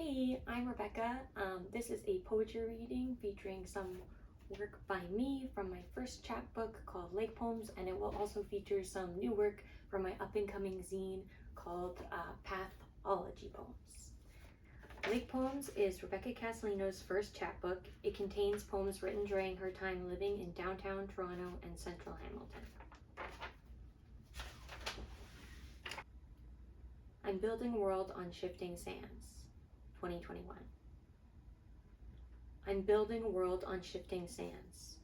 Hey, I'm Rebecca. This is a poetry reading featuring some work by me from my first chapbook called Lake Poems, and it will also feature some new work from my up-and-coming zine called Pathology Poems. Lake Poems is Rebecca Casalino's first chapbook. It contains poems written during her time living in downtown Toronto and central Hamilton. I'm building a world on shifting sands. 2021. I'm building a world on shifting sands,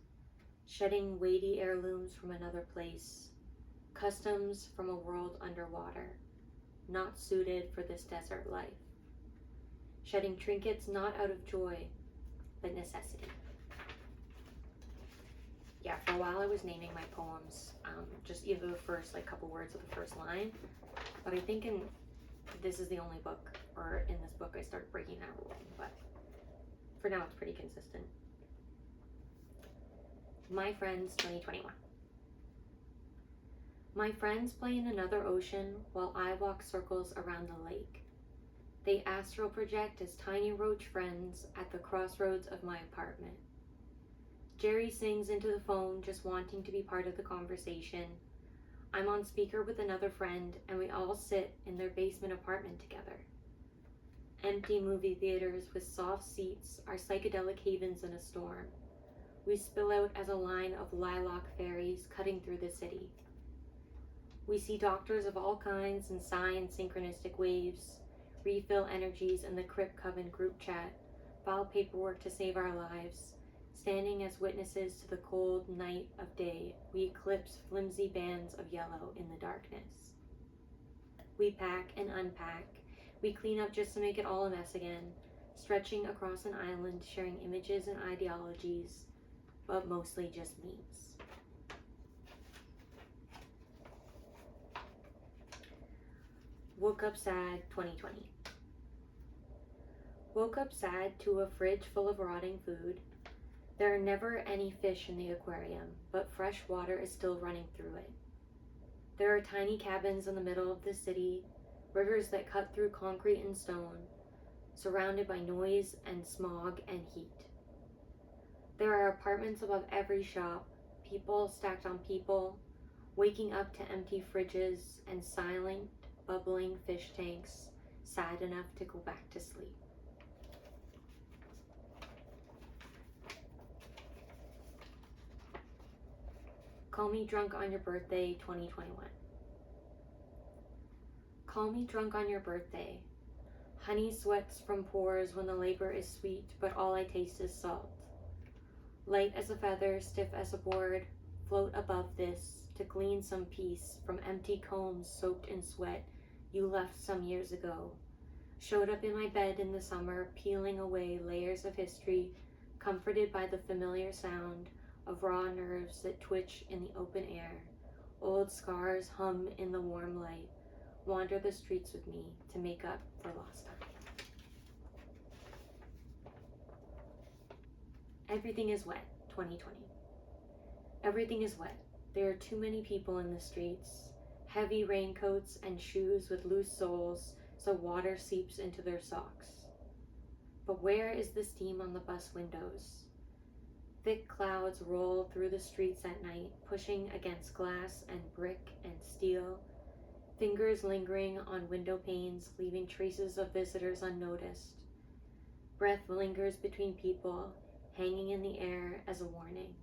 shedding weighty heirlooms from another place, customs from a world underwater, not suited for this desert life, shedding trinkets not out of joy, but necessity. Yeah, for a while I was naming my poems just either the first couple words of the first line, but I think this is the only book, or in this book I started breaking that rule, but for now it's pretty consistent. My friends, 2021. My friends play in another ocean while I walk circles around the lake. They astral project as tiny roach friends at the crossroads of my apartment. Jerry sings into the phone, just wanting to be part of the conversation. I'm on speaker with another friend, and we all sit in their basement apartment together. Empty movie theaters with soft seats are psychedelic havens in a storm. We spill out as a line of lilac ferries cutting through the city. We see doctors of all kinds and sigh in synchronistic waves, refill energies in the Crypt Coven group chat, file paperwork to save our lives. Standing as witnesses to the cold night of day, we eclipse flimsy bands of yellow in the darkness. We pack and unpack. We clean up just to make it all a mess again, stretching across an island, sharing images and ideologies, but mostly just memes. Woke up sad, 2020. Woke up sad to a fridge full of rotting food. There are never any fish in the aquarium, but fresh water is still running through it. There are tiny cabins in the middle of the city, rivers that cut through concrete and stone, surrounded by noise and smog and heat. There are apartments above every shop, people stacked on people, waking up to empty fridges and silent, bubbling fish tanks, sad enough to go back to sleep. Call me drunk on your birthday, 2021. Call me drunk on your birthday. Honey sweats from pores when the labor is sweet, but all I taste is salt. Light as a feather, stiff as a board, float above this to glean some peace from empty combs soaked in sweat you left some years ago. Showed up in my bed in the summer, peeling away layers of history, comforted by the familiar sound of raw nerves that twitch in the open air. Old scars hum in the warm light. Wander the streets with me to make up for lost time. Everything is wet, 2020. Everything is wet. There are too many people in the streets. Heavy raincoats and shoes with loose soles, so water seeps into their socks. But where is the steam on the bus windows? Thick clouds roll through the streets at night, pushing against glass and brick and steel. Fingers lingering on window panes, leaving traces of visitors unnoticed. Breath lingers between people, hanging in the air as a warning.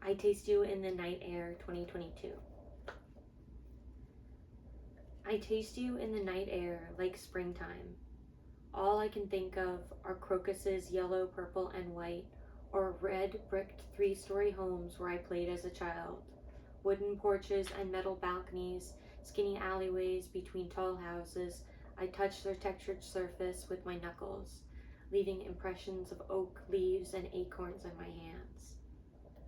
I taste you in the night air, 2022. I taste you in the night air like springtime. All I can think of are crocuses, yellow, purple, and white, or red bricked 3-story homes where I played as a child. Wooden porches and metal balconies, skinny alleyways between tall houses. I touch their textured surface with my knuckles, leaving impressions of oak leaves and acorns in my hands.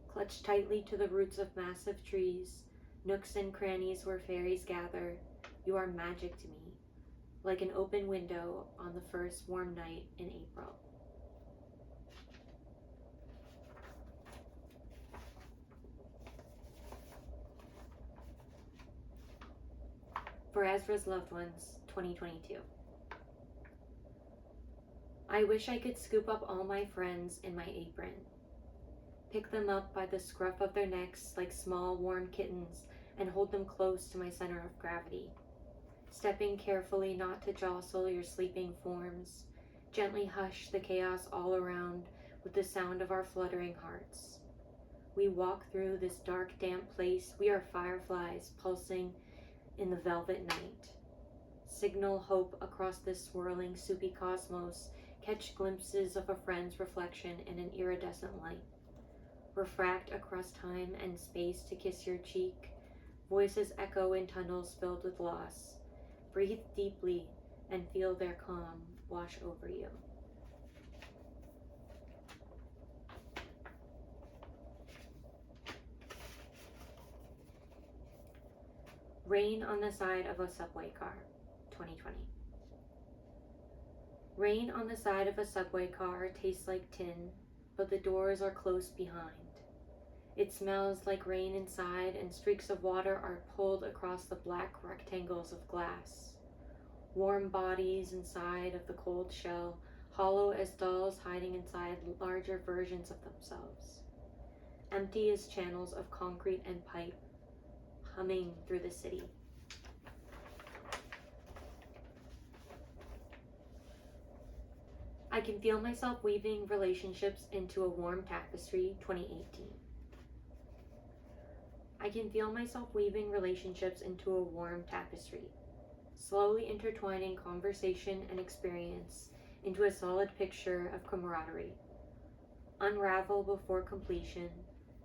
Clutched tightly to the roots of massive trees, nooks and crannies where fairies gather, you are magic to me, like an open window on the first warm night in April. Ezra's Loved Ones, 2022. I wish I could scoop up all my friends in my apron, pick them up by the scruff of their necks like small warm kittens, and hold them close to my center of gravity, stepping carefully not to jostle your sleeping forms, gently hush the chaos all around with the sound of our fluttering hearts. We walk through this dark, damp place. We are fireflies pulsing in the velvet night. Signal hope across this swirling, soupy cosmos. Catch glimpses of a friend's reflection in an iridescent light. Refract across time and space to kiss your cheek. Voices echo in tunnels filled with loss. Breathe deeply and feel their calm wash over you. Rain on the Side of a Subway Car, 2020. Rain on the side of a subway car tastes like tin, but the doors are close behind. It smells like rain inside, and streaks of water are pulled across the black rectangles of glass. Warm bodies inside of the cold shell, hollow as dolls hiding inside larger versions of themselves. Empty as channels of concrete and pipe, humming through the city. I can feel myself weaving relationships into a warm tapestry, 2018. I can feel myself weaving relationships into a warm tapestry, slowly intertwining conversation and experience into a solid picture of camaraderie. Unravel before completion,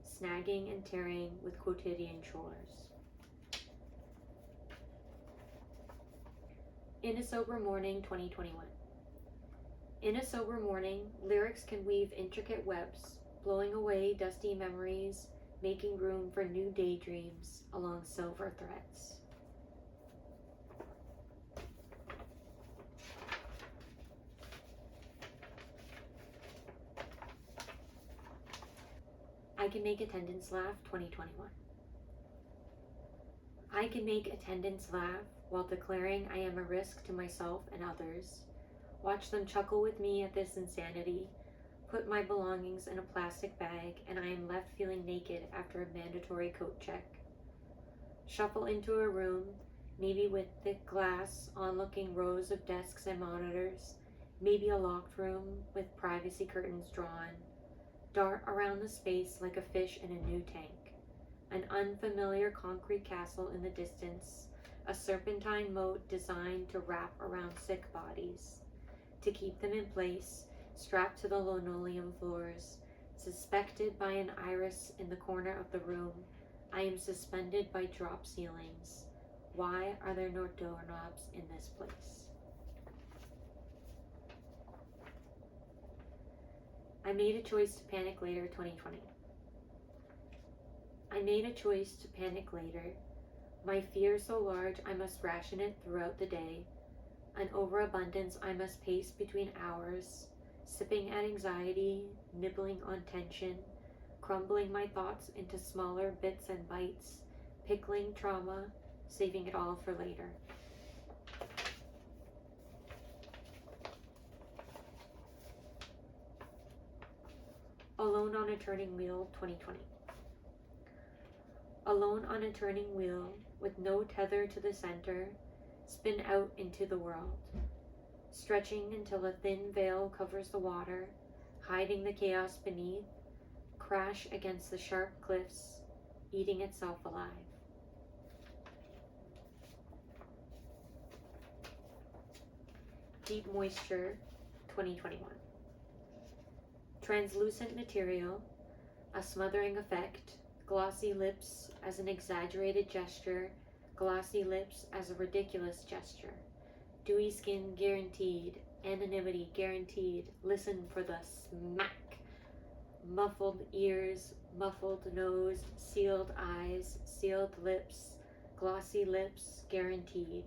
snagging and tearing with quotidian chores. In a Sober Morning, 2021. In a sober morning, lyrics can weave intricate webs, blowing away dusty memories, making room for new daydreams along silver threads. I Can Make Attendance Laugh, 2021. I can make attendants laugh while declaring I am a risk to myself and others. Watch them chuckle with me at this insanity, put my belongings in a plastic bag, and I am left feeling naked after a mandatory coat check. Shuffle into a room, maybe with thick glass, onlooking rows of desks and monitors, maybe a locked room with privacy curtains drawn. Dart around the space like a fish in a new tank. An unfamiliar concrete castle in the distance, a serpentine moat designed to wrap around sick bodies, to keep them in place, strapped to the linoleum floors, suspected by an iris in the corner of the room. I am suspended by drop ceilings. Why are there no doorknobs in this place? I made a choice to panic later, 2020. I made a choice to panic later. My fear so large I must ration it throughout the day. An overabundance I must pace between hours, sipping at anxiety, nibbling on tension, crumbling my thoughts into smaller bits and bites, pickling trauma, saving it all for later. Alone on a Turning Wheel, 2020. Alone on a turning wheel, with no tether to the center, spin out into the world, stretching until a thin veil covers the water, hiding the chaos beneath, crash against the sharp cliffs, eating itself alive. Deep Moisture, 2021. Translucent material, a smothering effect, glossy lips as an exaggerated gesture, glossy lips as a ridiculous gesture. Dewy skin guaranteed, anonymity guaranteed, listen for the smack. Muffled ears, muffled nose, sealed eyes, sealed lips, glossy lips guaranteed,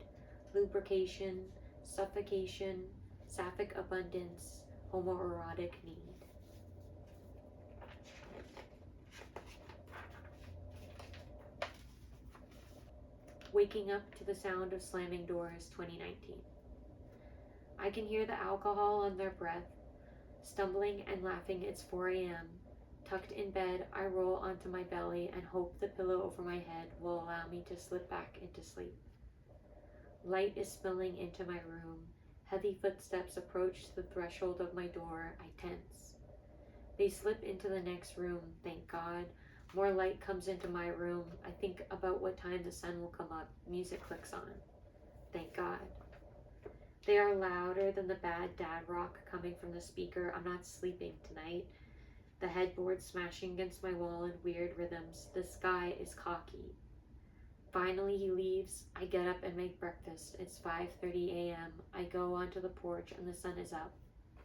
lubrication, suffocation, sapphic abundance, homoerotic need. waking up to the sound of slamming doors 2019. I can hear the alcohol on their breath, stumbling and laughing. It's 4 a.m. Tucked in bed, I roll onto my belly and hope the pillow over my head will allow me to slip back into sleep. Light is spilling into my room. Heavy footsteps approach the threshold of my door. I tense. They slip into the next room, thank God. More light comes into my room. I think about what time the sun will come up. Music clicks on. Thank God. They are louder than the bad dad rock coming from the speaker. I'm not sleeping tonight. The headboard smashing against my wall in weird rhythms. The sky is cocky. Finally he leaves. I get up and make breakfast. It's 5:30 a.m. I go onto the porch and the sun is up.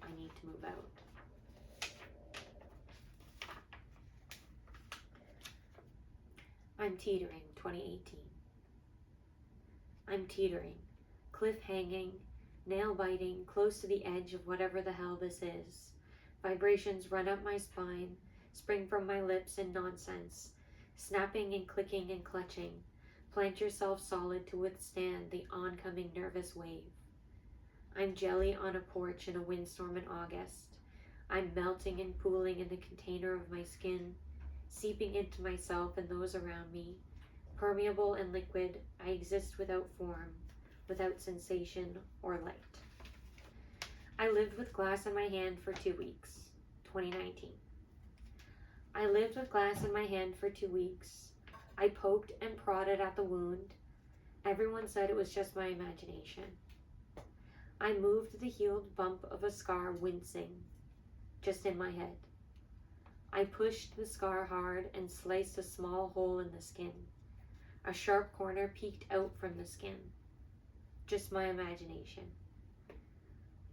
I need to move out. I'm teetering, 2018. I'm teetering, cliff hanging, nail biting, close to the edge of whatever the hell this is. Vibrations run up my spine, spring from my lips in nonsense, snapping and clicking and clutching. Plant yourself solid to withstand the oncoming nervous wave. I'm jelly on a porch in a windstorm in August. I'm melting and pooling in the container of my skin, seeping into myself and those around me. Permeable and liquid, I exist without form, without sensation or light. I lived with glass in my hand for 2 weeks, 2019. I lived with glass in my hand for 2 weeks. I poked and prodded at the wound. Everyone said it was just my imagination. I moved the healed bump of a scar wincing, just in my head. I pushed the scar hard and sliced a small hole in the skin. A sharp corner peeked out from the skin. Just my imagination.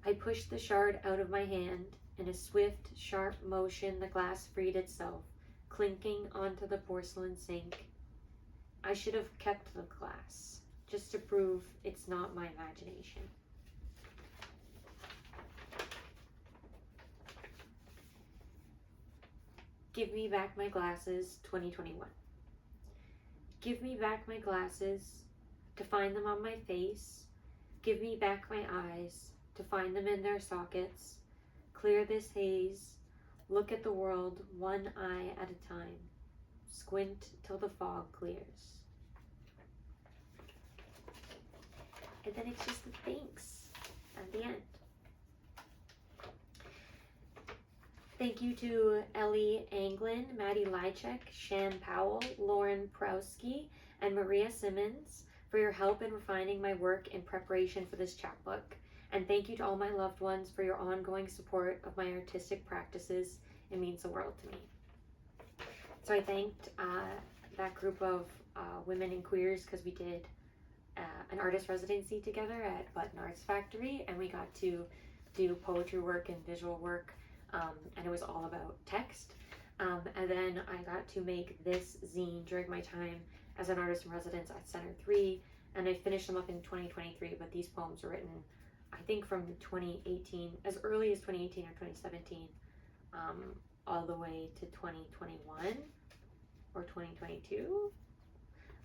I pushed the shard out of my hand. In a swift, sharp motion, the glass freed itself, clinking onto the porcelain sink. I should have kept the glass, just to prove it's not my imagination. Give me back my glasses, 2021. Give me back my glasses, to find them on my face. Give me back my eyes, to find them in their sockets. Clear this haze, look at the world one eye at a time. Squint till the fog clears. And then it's just the thanks at the end. Thank you to Ellie Anglin, Maddie Lychek, Shan Powell, Lauren Prowski, and Maria Simmons for your help in refining my work in preparation for this chapbook. And thank you to all my loved ones for your ongoing support of my artistic practices. It means the world to me. So I thanked that group of women and queers because we did an artist residency together at Button Arts Factory, and we got to do poetry work and visual work, and it was all about text. And then I got to make this zine during my time as an artist in residence at Center 3, and I finished them up in 2023, but these poems were written, I think, from 2018, as early as 2018 or 2017, all the way to 2021 or 2022.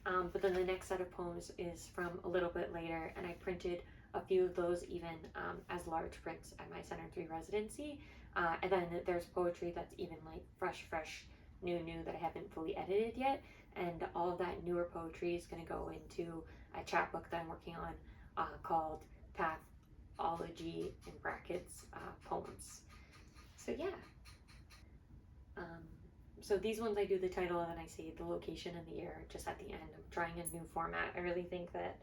But then the next set of poems is from a little bit later, and I printed a few of those even as large prints at my Center 3 residency. And then there's poetry that's even like fresh, new that I haven't fully edited yet. And all of that newer poetry is going to go into a chapbook that I'm working on called Pathology, in brackets, poems. So yeah. So these ones I do the title and then I say the location and the year just at the end. I'm trying a new format. I really think that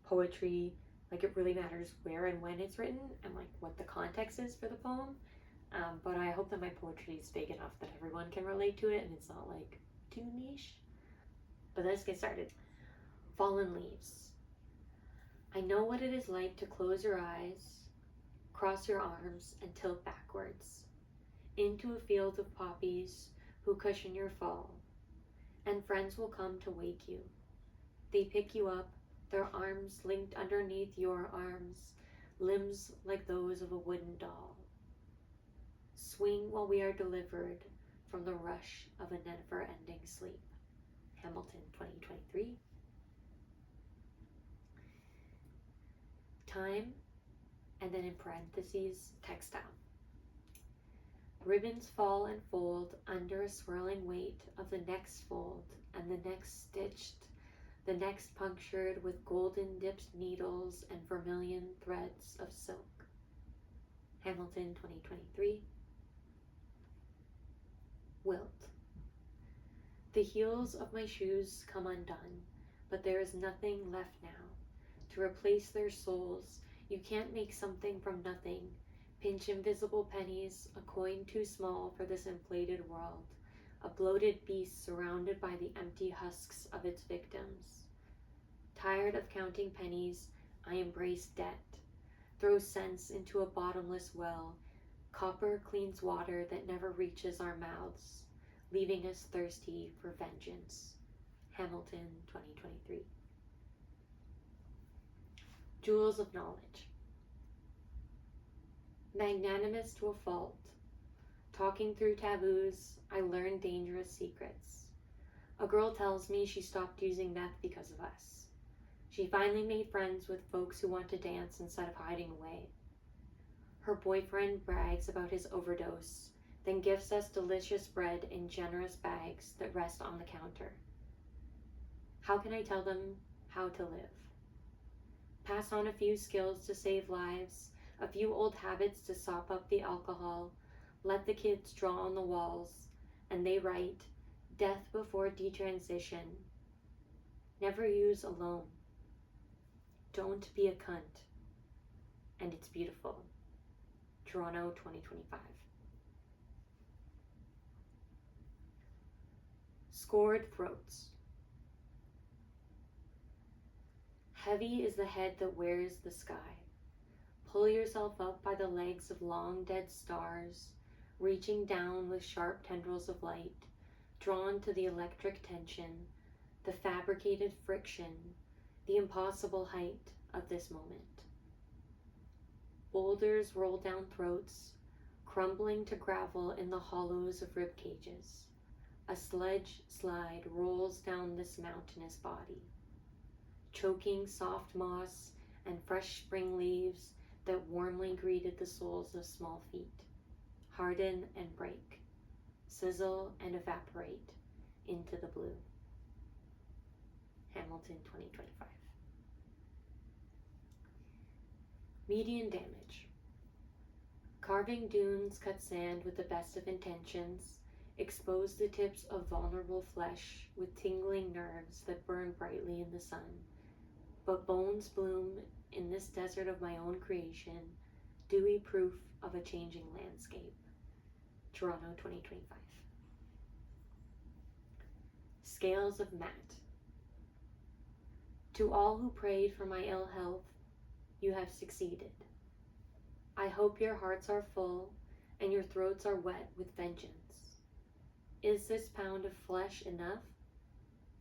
poetry, like, it really matters where and when it's written and like what the context is for the poem. But I hope that my poetry is big enough that everyone can relate to it and it's not like too niche. But let's get started. Fallen leaves. I know what it is like to close your eyes, cross your arms, and tilt backwards into a field of poppies who cushion your fall, and friends will come to wake you. They pick you up, their arms linked underneath your arms, limbs like those of a wooden doll. Swing while we are delivered from the rush of a never-ending sleep. Hamilton, 2023. time, and then in parentheses, textile. Ribbons fall and fold under a swirling weight of the next fold, and the next stitched, the next punctured with golden dipped needles and vermilion threads of silk. Hamilton, 2023. Wilt. The heels of my shoes come undone, but there is nothing left now. To replace their soles, you can't make something from nothing. Pinch invisible pennies, a coin too small for this inflated world, a bloated beast surrounded by the empty husks of its victims. Tired of counting pennies, I embrace debt, throw sense into a bottomless well. Copper cleans water that never reaches our mouths, leaving us thirsty for vengeance. Hamilton, 2023. Jewels of knowledge. Magnanimous to a fault, talking through taboos, I learn dangerous secrets. A girl tells me she stopped using meth because of us. She finally made friends with folks who want to dance instead of hiding away. Her boyfriend brags about his overdose, then gifts us delicious bread in generous bags that rest on the counter. How can I tell them how to live? Pass on a few skills to save lives, a few old habits to sop up the alcohol. Let the kids draw on the walls, and they write, death before detransition. Never use alone. Don't be a cunt. And it's beautiful. Toronto, 2025. Scored throats. Heavy is the head that wears the sky. Pull yourself up by the legs of long dead stars, reaching down with sharp tendrils of light, drawn to the electric tension, the fabricated friction, the impossible height of this moment. Boulders roll down throats, crumbling to gravel in the hollows of rib cages. A sledge slide rolls down this mountainous body, choking soft moss and fresh spring leaves that warmly greeted the soles of small feet, harden and break, sizzle and evaporate into the blue. Hamilton, 2025. Median damage. Carving dunes cut sand with the best of intentions, expose the tips of vulnerable flesh with tingling nerves that burn brightly in the sun. But bones bloom in this desert of my own creation, dewy proof of a changing landscape. Toronto, 2025. Scales of Matt. To all who prayed for my ill health, you have succeeded. I hope your hearts are full and your throats are wet with vengeance. Is this pound of flesh enough?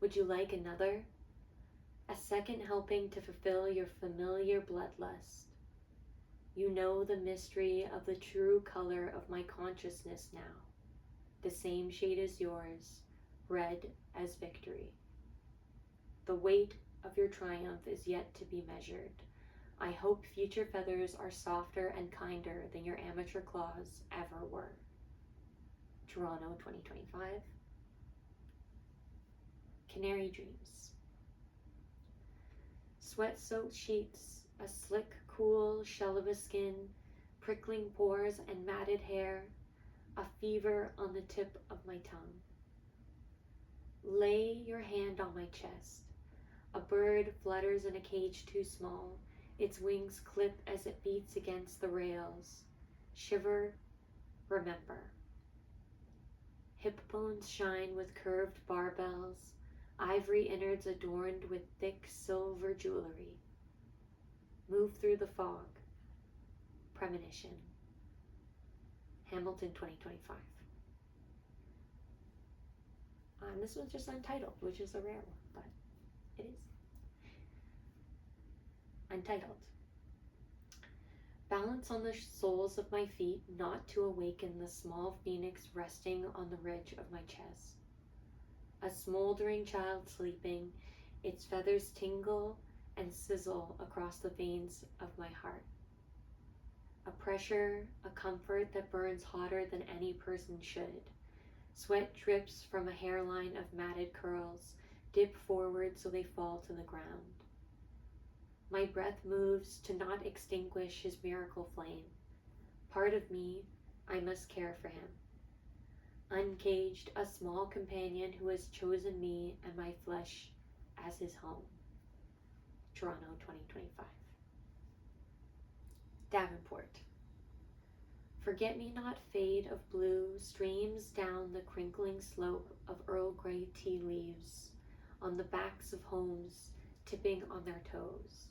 Would you like another? A second helping to fulfill your familiar bloodlust. You know the mystery of the true color of my consciousness now, the same shade as yours, red as victory. The weight of your triumph is yet to be measured. I hope future feathers are softer and kinder than your amateur claws ever were. Toronto, 2025. Canary Dreams. Sweat-soaked sheets, a slick, cool shell of a skin, prickling pores and matted hair, a fever on the tip of my tongue. Lay your hand on my chest. A bird flutters in a cage too small. Its wings clip as it beats against the rails. Shiver, remember. Hip bones shine with curved barbells, ivory innards adorned with thick silver jewelry. Move through the fog. Premonition. Hamilton, 2025. This one's just untitled, which is a rare one, but it is. Untitled. Balance on the soles of my feet, not to awaken the small phoenix resting on the ridge of my chest. A smoldering child sleeping, its feathers tingle and sizzle across the veins of my heart. A pressure, a comfort that burns hotter than any person should. Sweat drips from a hairline of matted curls, dip forward so they fall to the ground. My breath moves to not extinguish his miracle flame. Part of me, I must care for him. Uncaged, a small companion who has chosen me and my flesh as his home. Toronto, 2025. Davenport. Forget-me-not fade of blue streams down the crinkling slope of Earl Grey tea leaves on the backs of homes tipping on their toes.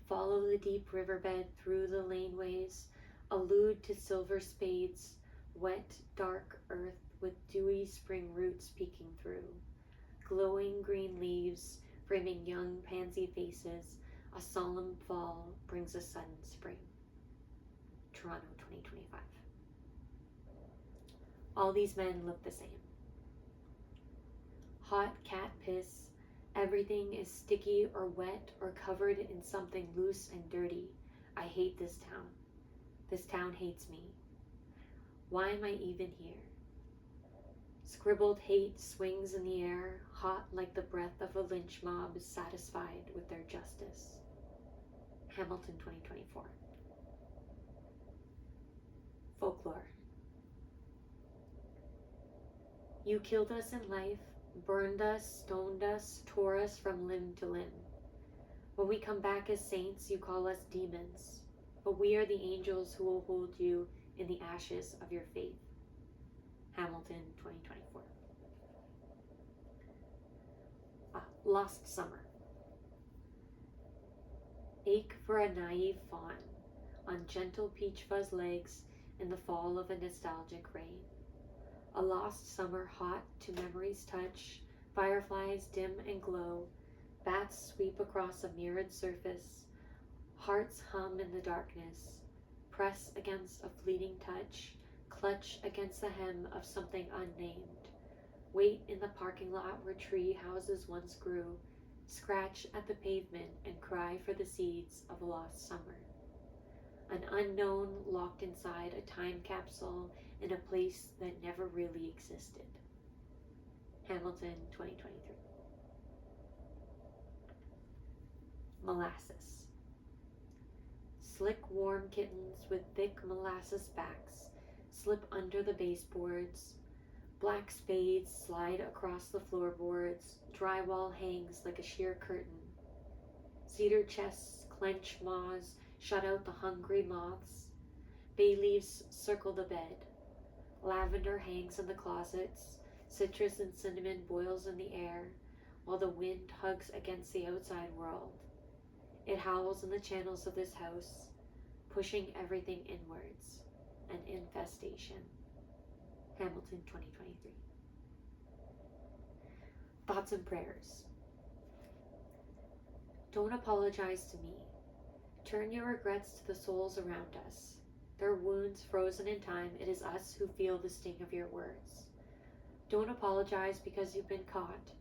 Follow the deep riverbed through the laneways, allude to silver spades, wet, dark earth with dewy spring roots peeking through. Glowing green leaves framing young pansy faces, a solemn fall brings a sudden spring. Toronto, 2025. All these men look the same. Hot cat piss, everything is sticky or wet or covered in something loose and dirty. I hate this town. This town hates me. Why am I even here? Scribbled hate swings in the air, hot like the breath of a lynch mob satisfied with their justice. Hamilton, 2024. Folklore. You killed us in life, burned us, stoned us, tore us from limb to limb. When we come back as saints, you call us demons, but we are the angels who will hold you in the ashes of your faith. Hamilton, 2024. Lost Summer. Ache for a naive fawn on gentle peach fuzz legs in the fall of a nostalgic rain. A lost summer hot to memory's touch, fireflies dim and glow, bats sweep across a mirrored surface, hearts hum in the darkness, press against a fleeting touch, clutch against the hem of something unnamed, wait in the parking lot where tree houses once grew, scratch at the pavement and cry for the seeds of a lost summer. An unknown locked inside a time capsule in a place that never really existed. Hamilton, 2023. Molasses. Slick, warm kittens with thick molasses backs slip under the baseboards. Black spades slide across the floorboards. Drywall hangs like a sheer curtain. Cedar chests clench maws, shut out the hungry moths. Bay leaves circle the bed. Lavender hangs in the closets. Citrus and cinnamon boils in the air, while the wind hugs against the outside world. It howls in the channels of this house, pushing everything inwards. An infestation. Hamilton, 2023. Thoughts and prayers. Don't apologize to me. Turn your regrets to the souls around us. Their wounds frozen in time, it is us who feel the sting of your words. Don't apologize because you've been caught.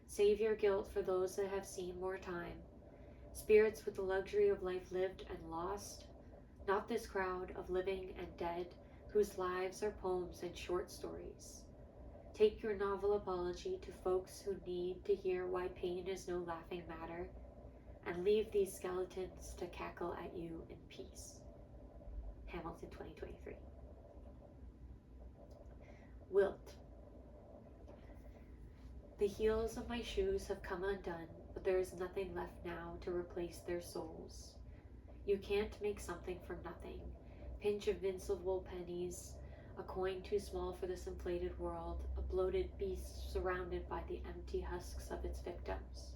Save your guilt for those that have seen more time. Spirits with the luxury of life lived and lost. Not this crowd of living and dead, whose lives are poems and short stories. Take your novel apology to folks who need to hear why pain is no laughing matter, and leave these skeletons to cackle at you in peace. Hamilton, 2023. Wilt. The heels of my shoes have come undone, but there is nothing left now to replace their soles. You can't make something from nothing. Pinch of invincible pennies, a coin too small for this inflated world, a bloated beast surrounded by the empty husks of its victims.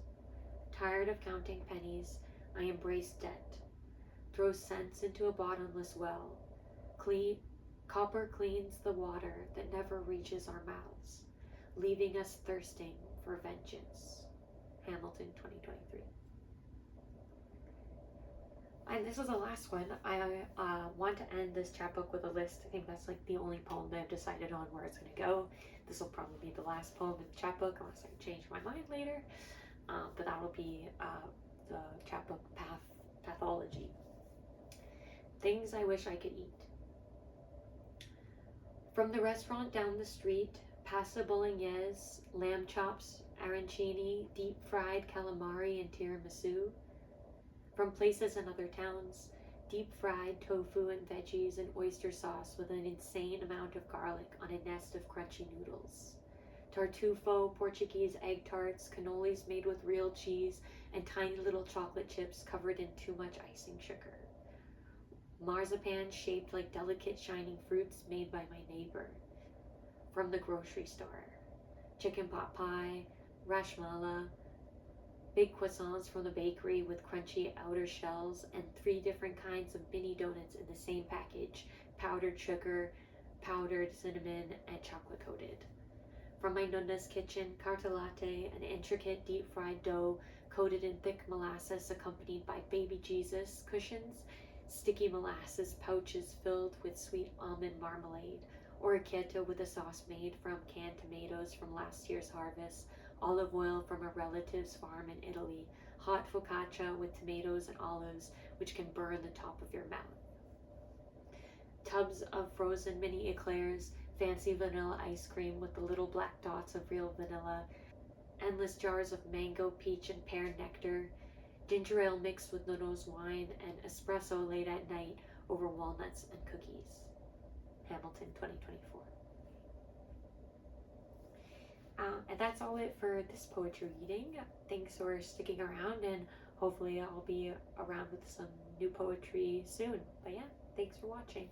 Tired of counting pennies, I embrace debt. Throw cents into a bottomless well. Copper cleans the water that never reaches our mouths, leaving us thirsting for vengeance. Hamilton, 2023. And this is the last one. I want to end this chapbook with a list. I think that's like the only poem that I've decided on where it's going to go. This will probably be the last poem in the chapbook unless I change my mind later. But that'll be the chapbook pathology. Things I wish I could eat. From the restaurant down the street, pasta bolognese, lamb chops, arancini, deep fried calamari, and tiramisu. From places in other towns, deep fried tofu and veggies and oyster sauce with an insane amount of garlic on a nest of crunchy noodles. Tartufo, Portuguese egg tarts, cannolis made with real cheese, and tiny little chocolate chips covered in too much icing sugar. Marzipan shaped like delicate shining fruits made by my neighbor. From the grocery store. Chicken pot pie, rashmallah, big croissants from the bakery with crunchy outer shells, and 3 different kinds of mini donuts in the same package, powdered sugar, powdered cinnamon, and chocolate coated. From my nonna's kitchen, carta latte, an intricate deep fried dough coated in thick molasses accompanied by baby Jesus cushions, sticky molasses pouches filled with sweet almond marmalade, orecchietta with a sauce made from canned tomatoes from last year's harvest, olive oil from a relative's farm in Italy, hot focaccia with tomatoes and olives which can burn the top of your mouth. Tubs of frozen mini eclairs, fancy vanilla ice cream with the little black dots of real vanilla, endless jars of mango, peach, and pear nectar, ginger ale mixed with nonno's wine, and espresso late at night over walnuts and cookies. Hamilton, 2024. And that's all it for this poetry reading. Thanks for sticking around, and hopefully I'll be around with some new poetry soon. But yeah, thanks for watching.